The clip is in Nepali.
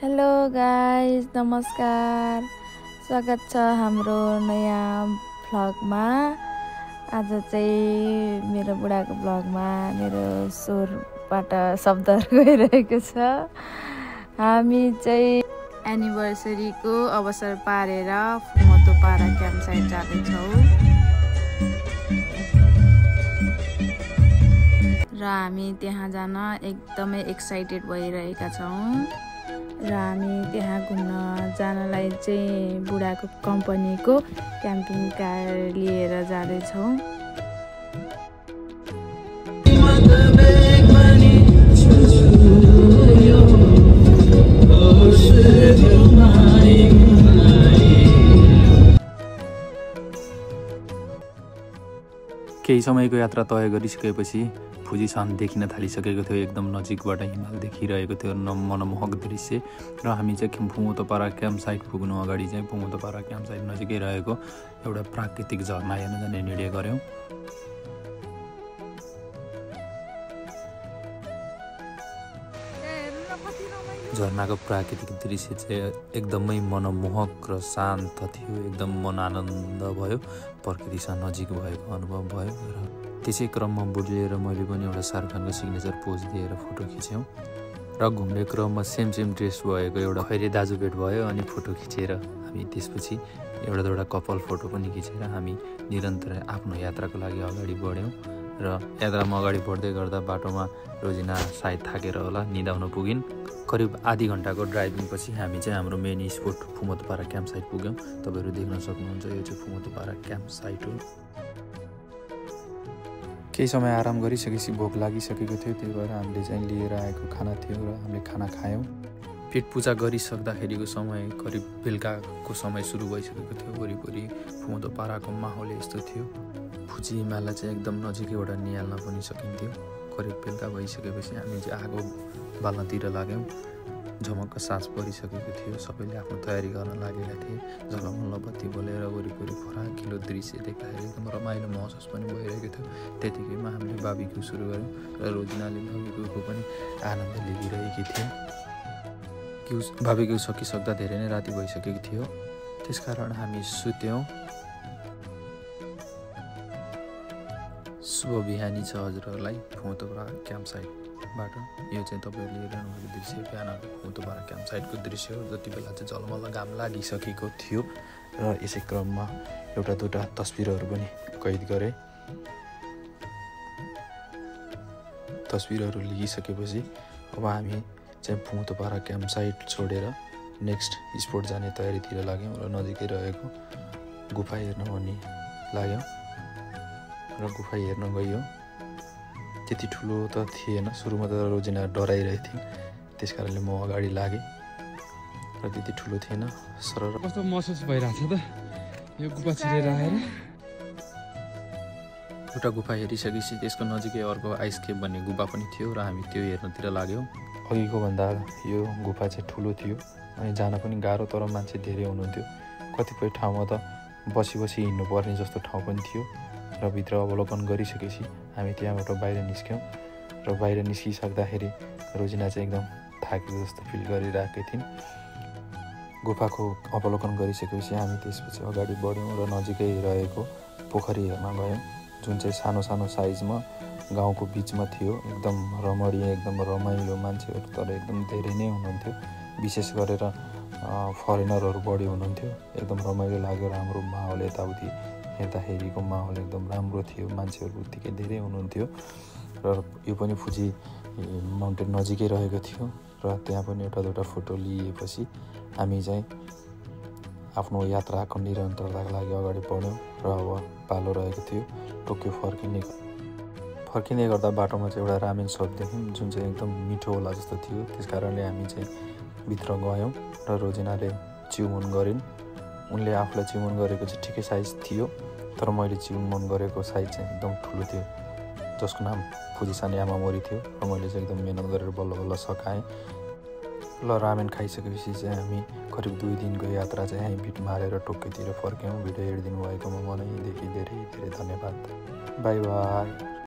हेलो गाइस, नमस्कार। स्वागत छ हाम्रो नयाँ भ्लगमा। आज चाहिँ मेरो बुढाको भ्लगमा मेरो स्वरबाट शब्दहरू गइरहेको छ। हामी चाहिँ एनिभर्सरीको अवसर पारेर फुमोतोपारा क्याम्प साइट जाँदैछौँ र हामी त्यहाँ जान एकदमै एक्साइटेड भइरहेका छौँ र हामी त्यहाँ घुम्न जानलाई चाहिँ बुढाको कम्पनीको क्याम्पिङ कार लिएर जाँदैछौँ। केही समयको यात्रा तय गरिसकेपछि फुजीसान देखिन थालिसकेको थियो। एकदम नजिकबाट हिमाल देखिरहेको थियो, मनमोहक दृश्य। र हामी चाहिँ फुमोतोपारा क्याम्प साइट पुग्नु अगाडि चाहिँ फुमोतोपारा क्याम्प साइट नजिकै रहेको एउटा प्राकृतिक झरना हेर्न जाने निर्णय गऱ्यौँ। झरनाको प्राकृतिक दृश्य चाहिँ एकदमै मनमोहक र शान्त थियो। एकदम मन आनन्द भयो, प्रकृतिसँग नजिक भएको अनुभव भयो। र त्यसै क्रममा बुढीले र मैले पनि एउटा शाहरुख खानको सिग्नेचर पोज दिएर फोटो खिच्यौँ। र घुम्ने क्रममा सेम ड्रेस भएको एउटा खैरे दाजु भेट भयो अनि फोटो खिचेर हामी त्यसपछि एउटा कपल फोटो पनि खिचेर हामी निरन्तर आफ्नो यात्राको लागि अगाडि बढ्यौँ। र यात्रामा अगाडि बढ्दै गर्दा बाटोमा रोजिना सायद थाकेर होला निदाउन पुगिन्। करिब आधी घन्टाको ड्राइभिङ पछि हामी चाहिँ हाम्रो मेन स्पोट फुमोतोपारा क्याम्प साइट पुग्यौँ। तपाईँहरू देख्न सक्नुहुन्छ, यो चाहिँ फुमोतोपारा क्याम्प साइट हो। केही समय आराम गरिसकेपछि भोक लागिसकेको थियो, त्यही भएर हामीले चाहिँ लिएर आएको खाना थियो र हामीले खाना खायौँ। पेट पूजा गरिसक्दाखेरिको समय करिब बेलुकाको समय सुरु भइसकेको थियो। वरिपरि फुमोतोपाराको माहौल यस्तो थियो। फुजी हिमाललाई चाहिँ एकदम नजिकैबाट निहाल्न पनि सकिन्थ्यो। करिब बेलुका भइसकेपछि हामी चाहिँ आगो बाल्नतिर लाग्यौँ। झमक्क साँझ परिसकेको थियो, सबैले आफ्नो तयारी गर्न लागेका थिए। झलमल्ल बत्ती बलेर वरिपरि फराकिलो दृश्य देख्दाखेरि एकदम रमाइलो महसुस पनि भइरहेको थियो। त्यतिकैमा हामीले बार्बिक्यू सुरु गऱ्यौँ र रोजिनाले बार्बिक्यूको पनि आनन्द लिइरहेकी थिए। बार्बिक्यू सकिसक्दा धेरै नै राति भइसकेको थियो, त्यसकारण हामी सुत्यौँ। शुभ बिहानी छ हजुरहरूलाई फुमोतोपारा क्याम्प साइटबाट। यो चाहिँ तपाईँहरूले हेर्नुभएको दृश्य बिहानको फुमोतोपारा क्याम्प साइटको दृश्य हो। जति बेला चाहिँ झलमल्ल घाम लागिसकेको थियो र यसै क्रममा एउटा दुईवटा तस्बिरहरू पनि कैद गरेँ। तस्बिरहरू लिइसकेपछि अब हामी चाहिँ फुमोतोपारा क्याम्प साइट छोडेर नेक्स्ट स्पोट जाने तयारीतिर लाग्यौँ र नजिकै रहेको गुफा हेर्न पनि लाग्यौँ। र गुफा हेर्न गयो। त्यति ठुलो त थिएन, सुरुमा त रोजिना डराइरहेको थिइन्, त्यस कारणले म अगाडि लागेँ र त्यति ठुलो थिएन। सरर कस्तो महसुस भइरहेको छ त यो गुफा छिरेर आएर। एउटा गुफा हेरिसकेपछि त्यसको नजिकै अर्को आइस केभ भन्ने गुफा पनि थियो र हामी त्यो हेर्नतिर लाग्यौँ। अघिको भन्दा यो गुफा चाहिँ ठुलो थियो अनि जान पनि गाह्रो, तर मान्छे धेरै हुनुहुन्थ्यो। कतिपय ठाउँमा त बसी हिँड्नुपर्ने जस्तो ठाउँ पनि थियो। र भित्र अवलोकन गरिसकेपछि हामी त्यहाँबाट बाहिर निस्क्यौँ र बाहिर निस्किसक्दाखेरि रोजिना चाहिँ एकदम थाकेको जस्तो फिल गरिरहेकी थिइन्। गुफाको अवलोकन गरिसकेपछि हामी त्यसपछि अगाडि बढ्यौँ र नजिकै रहेको पोखरी हेर्न गयौँ, जुन चाहिँ सानो साइजमा गाउँको बिचमा थियो। एकदम रमणीय, एकदम रमाइलो, मान्छेहरू तर एकदम धेरै नै हुनुहुन्थ्यो। विशेष गरेर फरेनरहरू बढी हुनुहुन्थ्यो। एकदम रमाइलो लाग्यो र हाम्रो माहौल यताउति हेर्दाखेरिको माहौल एकदम राम्रो थियो। मान्छेहरू उत्तिकै धेरै हुनुहुन्थ्यो र यो पनि फुजी माउन्टेन नजिकै रहेको थियो र त्यहाँ पनि एउटा दुईवटा फोटो लिएपछि हामी चाहिँ आफ्नो यात्राको निरन्तरताको लागि अगाडि बढ्यौँ र अब पालो रहेको थियो टोकियो फर्किने गर्दा बाटोमा चाहिँ एउटा रामेन सप देख्यौँ, जुन चाहिँ एकदम मिठो होला जस्तो थियो। त्यस कारणले हामी चाहिँ भित्र गयौँ र रोजिनाले चिउमन गरिन्। उनले आफूलाई चिउमन गरेको चाहिँ ठिकै साइज थियो, तर मैले चिउमन गरेको साइज चाहिँ एकदम ठुलो थियो, जसको नाम फुजिसान यामामोरी थियो। र मैले चाहिँ एकदम मिहिनेत गरेर बल्ल सकाएँ। ल रामेन खाइसकेपछि चाहिँ हामी करिब 2 दिनको यात्रा चाहिँ हामी भिड मारेर टोकियोतिर फर्क्यौँ। भिडियो हेरिदिनु भएकोमा मनैदेखि धेरै धेरै धन्यवाद। By by.